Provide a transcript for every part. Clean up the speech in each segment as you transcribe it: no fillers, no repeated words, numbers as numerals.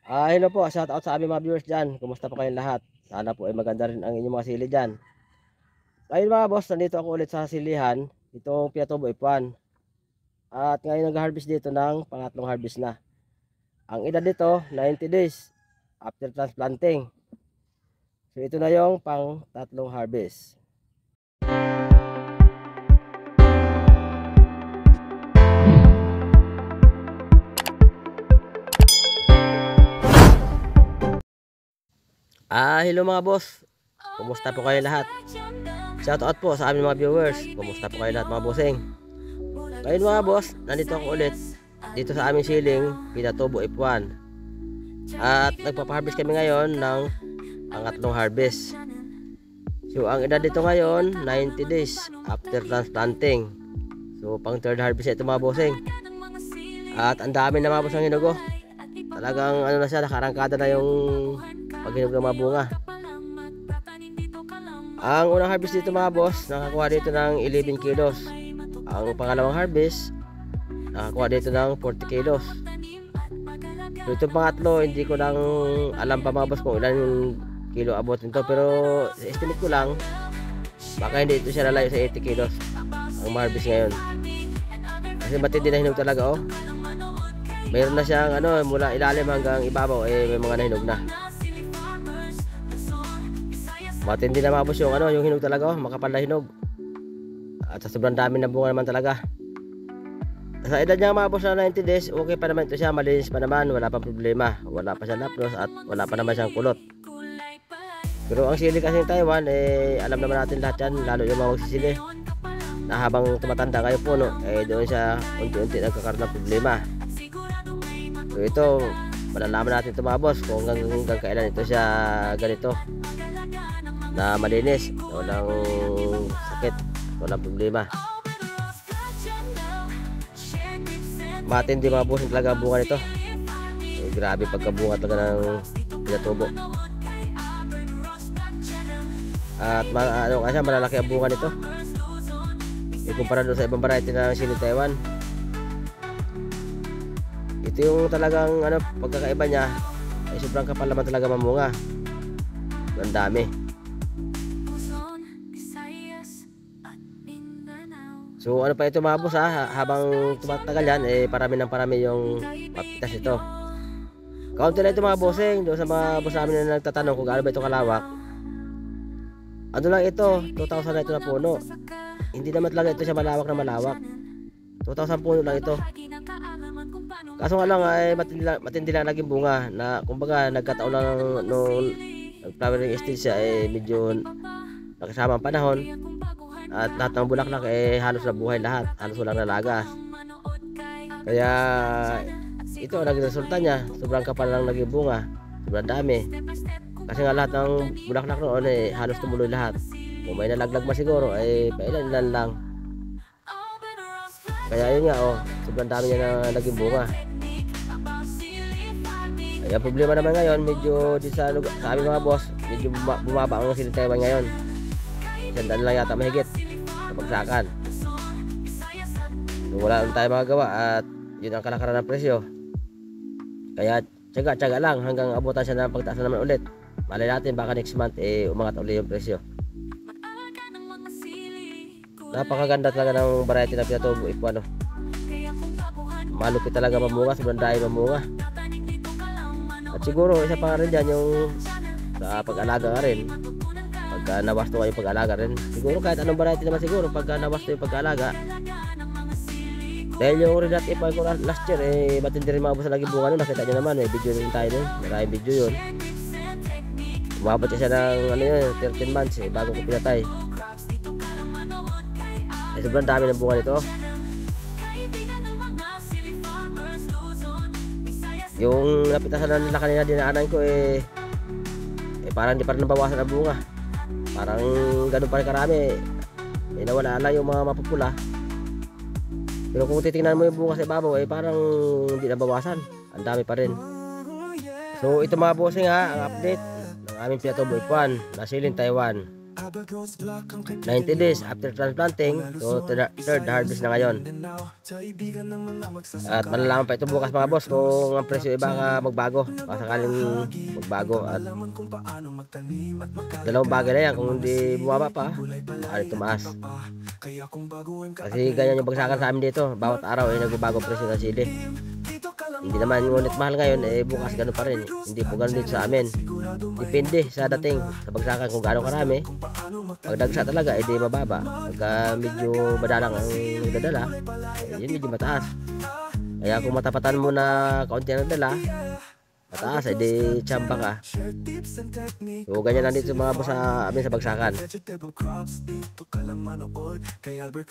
Hello po, shout out sa aming mga viewers dyan. Kumusta po kayong lahat? Sana po ay maganda rin ang inyong mga sili dyan. Ngayon mga boss, nandito ako ulit sa silihan. Itong Piatobo F1. At ngayon nag-harvest dito ng pangatlong harvest na. Ang edad dito, 90 days after transplanting. So ito na yung pang tatlong harvest. Hello mga boss. Kumusta po kayo lahat? Shout out po sa aming mga viewers. Kumusta po kayo lahat mga bossing? Ngayon mga boss, nandito ako ulit dito sa aming siling Piatobo F1. At nagpapaharvest kami ngayon ng pangatlong harvest. So ang edad dito ngayon 90 days after transplanting. So pang third harvest ito mga bossing. At ang dami na mga boss ng hinog. Talagang ano na siya, nakarangkada na yung paghinog ng mga bunga. Ang unang harvest dito mga boss, nakakuha dito ng 11 kilos. Ang pangalawang harvest, nakakuha dito ng 40 kilos. So itong pangatlo, hindi ko lang alam pa mga boss kung ilan yung kilo abot nito. Pero estimate ko lang, baka hindi ito siya lalayo sa 80 kilos ang harvest ngayon. Kasi matindi na hinog talaga oh. Mayroon na siyang ano, mula ilalim hanggang ibabaw may mga nahinog na. Matindi na mga boss yung ano, yung hinog talaga oh, makapal na hinog. At sa sobrang dami na bunga naman talaga. Sa edad niya mga boss na 90 days, okay pa naman ito siya, malinis pa naman, wala pang problema. Wala pa siya napnos at wala pa naman siyang kulot. Pero ang sili kasi ng Taiwan, alam naman natin lahat yan, lalo yung mga magsisili. Na habang tumatanda kayo puno, doon siya unti-unti nagkakaroon ng problema. So ito, malalaman natin ito mga boss kung hanggang kailan ito siya ganito. Na malinis, walang sakit, walang problema. Matindi mga boss talaga ang bunga nito. Grabe pagkabunga talaga ng Piatobo. At ano kasi malalaki ang bunga nito. Ikumpara doon sa ibang variety ng sili Taiwan. Ito yung talagang ano, pagkakaiba niya ay sobrang kapal naman talaga mamunga. Ang dami. So ano pa ito mga boss habang tumatagal yan parami ng parami yung papitas ito. Kaunti na ito mga bossing, doon sa mga boss namin na nagtatanong kung gaano ba ito kalawak. Ano lang ito, 2,000 na ito na puno. Hindi naman talaga ito siya malawak na malawak. 2,000 puno lang ito. Kaso nga lang matindi lang naging bunga na kumbaga nagkataon lang nung nag-flowering stage siya medyo nakasama ang panahon. At lahat ng bulaklak halos na buhay lahat, halos walang nalagas. Kaya ito naging resulta niya, sobrang kapal lang naging bunga, sobrang dami. Kasi nga lahat ng bulaklak noon halos tumuloy lahat. Kung may nalaglag man siguro pailan-ilan lang. Kaya yun nga sobrang dami niya na naging bunga. Kaya problema naman ngayon, medyo di sa aming mga boss, medyo bumaba ang sili Taiwan ngayon. Sandaan lang yata mahigit sa pagsakan. So, wala lang tayo magagawa at yun ang kalakaran ng presyo. Kaya tsaga-tsaga lang hanggang abutan siya ng pagtaas na naman ulit. Malay natin baka next month umangat ulit yung presyo. Napakaganda talaga ng variety na Piatobo F1 malupit talaga mamunga, sobrang dahil mamunga. At siguro isa pa rin dyan yung sa pag-alaga nga rin. Pagka nawasto kayo pag-alaga rin, siguro kahit anong variety naman siguro pagka nawasto yung pag-alaga. Dahil yung Red Hot F1 ko last year matindi rin mabos na naging bunga nun. Nakita nyo naman video rin tayo nun, maraming video yun. Umabot siya ng ano yun, 13 months bago ko pinatay. Sobrang dami ng bunga nito. Yung napitasan na nila kanina dinaanan ko parang di pa rin nabawasan ang bunga. Parang ganun pa rin karami. Nawala lang yung mga mapupula. Pero kung titingnan mo yung bunga sa ibabaw parang hindi nabawasan. Ang dami pa rin. So ito mga bossing ang update ng aming Piatobo F1 na siling Taiwan. 90 days after transplanting, so third harvest na ngayon. At malalaman pa ito bukas mga boss kung ang presyo iba ka magbago, baka sakaling magbago. At dalawang bagay na yan, kung hindi bumaba pa baka tumaas. Kasi ganyan yung bagsakan sa amin dito, bawat araw ay nagbabago presyo ng sili. Hindi naman ngunit mahal ngayon, bukas ganun pa rin. Hindi po ganun dito sa amin. Depende sa dating sa bagsakan kung gaano karami. Pag dagsa talaga, di mababa. Pag medyo madalang ang nagdadala, yun medyo mataas. Kaya kung matapatan mo na kaunti ang nagdala, mataas, di tsamba ka. So ganyan lang dito mga boss sa amin sa bagsakan.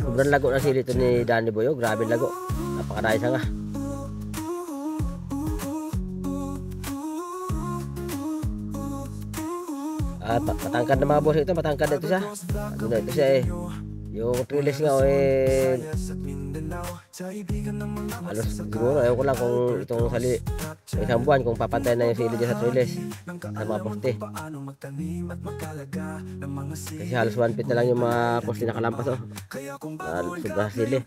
Sobrang lago na sili ito ni Danny Boyo. Grabe lago, napakarami nga. At matangkad na mga boss ito, matangkad ito siya. Ano na ito siya yung trellis nga halos siguro, ewan ko lang kung itong isang buwan kung papantay na yung sili dyan sa trellis sa mga poste. Kasi halos 1 feet na lang yung mga poste nakalampas sobrang sili.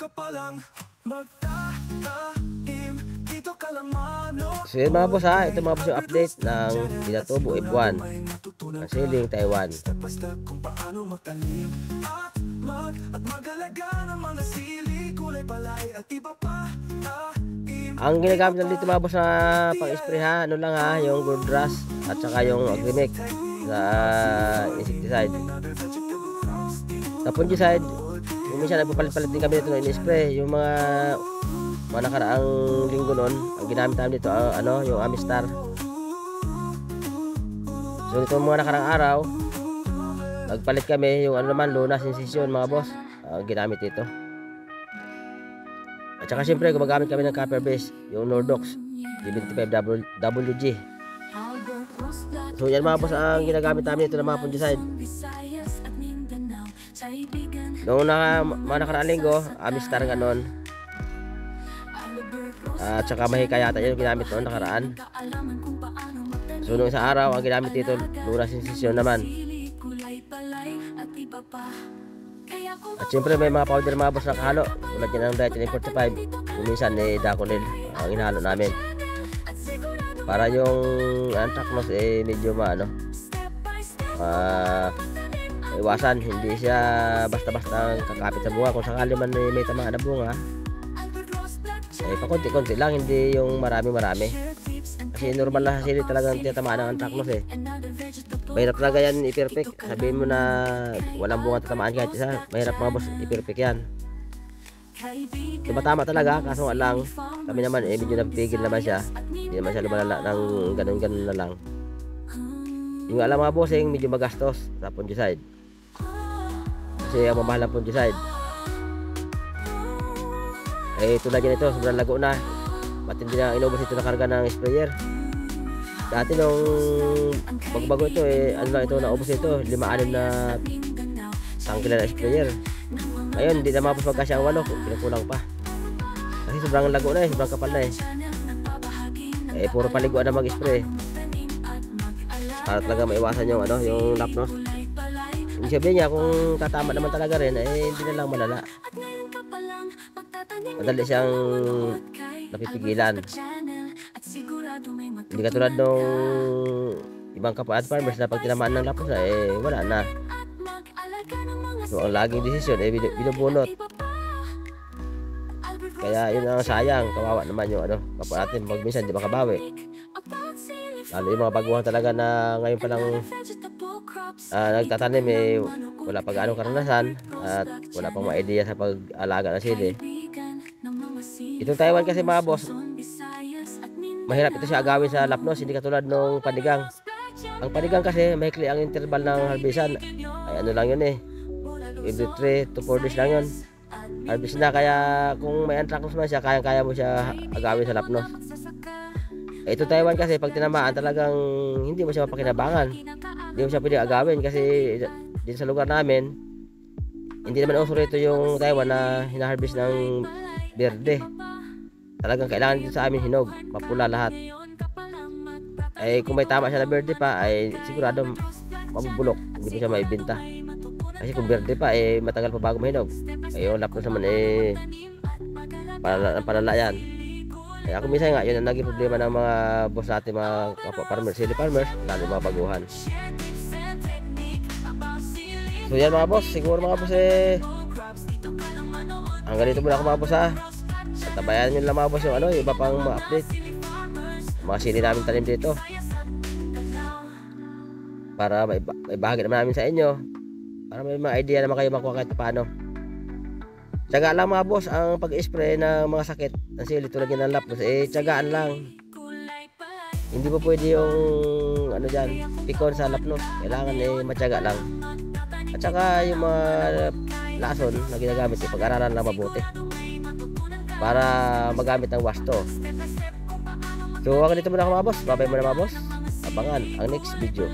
So yun mga boss ito mga boss yung update ng Pinatubo F1 ng siling Taiwan. Ang ginagamit lang dito mga boss na pang-spray ano lang yung gold rush at saka yung agrimix sa insecticide. Sa fungicide, kung minsan nagpapalit-palit din kami dito ng in-spray. Yung mga nakaraang linggo nun, ang ginamit namin dito yung Amistar. So dito mga nakaraang araw, nagpalit kami yung Luna Sensation mga boss, ang ginamit dito. At saka siyempre gumagamit kami ng copper base, yung Nordox G25WG. So yan mga boss ang ginagamit namin dito ng mga fungicide. Noong mga nakaraang linggo, Amistar ganon. At saka mahika yata yung ginamit noon nakaraan. So nung isang araw ang ginamit dito Luna Sensation naman. At siyempre may mga powder mga boss na kahalo, tulad yan ng Dietylene 45. Kuminsan Daconil ang inahalo namin para yung anthracnose medyo iwasan, hindi siya basta-basta kakapit sa bunga. Kung sakali man may tamaan na bunga, pakunti-kunti lang, hindi yung marami-marami. Kasi normal na sili talagang tiyatamaan ng anthracnose Mahirap talaga yan i-perfect. Sabihin mo na walang bunga tatamaan kahit isa, mahirap mga boss i-perfect yan. Diba tama talaga, kaso nga lang kami naman medyo nagpigil naman siya. Hindi naman siya lumalala ng ganun-ganun na lang. Yung alam mga bossing, medyo magastos sa fungicide. Kasi ang mamahal ng fungicide. Tulad yan ito, sobrang lago na. Matindi na inubos ito na karga ng sprayer. Dati nung bago ito lang ito, naubos ito 5-6 na tangkila na sprayer. Ngayon hindi na mapos magkasya ang pinukulang pa. Kasi sobrang lago na sobrang kapal na puro paliguan na mag-spray. Para talaga maiwasan yung yung lapnos. Yung sabi niya kung tatama naman talaga rin hindi na lang malala. Madali siyang napipigilan. Hindi katulad nung ibang kapwa farmers na pag tinamaan ng lapos wala na. So ang laging desisyon binubunot. Kaya yun ang sayang, kawawa naman yung kapwa natin pag minsan di makabawi. Lalo yung mga baguhan talaga na ngayon pa lang nagtatanim wala pa gaano karanasan at wala pang mga idea sa pag-alaga ng sili. Itong Taiwan kasi mga boss, mahirap ito siya agawin sa lapnos, hindi katulad nung panigang. Ang panigang kasi mahikli ang interval ng harbisan. Lang yun every 3 to 4 days lang yun harvest na. Kaya kung may anthracnose man siya, kaya mo siya agawin sa lapnos. Ito Taiwan kasi pag tinamaan talagang hindi mo siya mapakinabangan, hindi mo siya pwede agawin. Kasi dito sa lugar namin hindi naman uso rito yung Taiwan na hinaharvest ng berde. Talagang kailangan dito sa amin hinog, mapula lahat. Kung may tama siya na berde pa sigurado mabubulok, hindi mo siya maibenta. Kasi kung berde pa matagal pa bago mahinog. Yung lapnos naman palala yan. Kaya ako minsan nga, yun ang naging problema ng mga boss natin, mga kapwa farmers, silly farmers, lalo mga baguhan. So yan mga boss, siguro mga boss hanggang dito muna ako mga boss ha. Tabayan nyo lang mga boss yung iba pang mga update. Mga sili namin tanim dito. Para maibahagi naman namin sa inyo. Para may mga idea naman kayo makuha kahit paano. Tiyaga lang mga boss ang pag-spray ng mga sakit ng sili tulad ng lapnos, tiyagaan lang. Hindi po pwede yung dyan, pikon sa lapnos. Kailangan matyaga lang. At saka yung mga lason na ginagamit pag-aralan lang mabuti para magamit ang wasto. So hanggang dito muna ako mga boss. Babay muna mga boss. Abangan ang next video.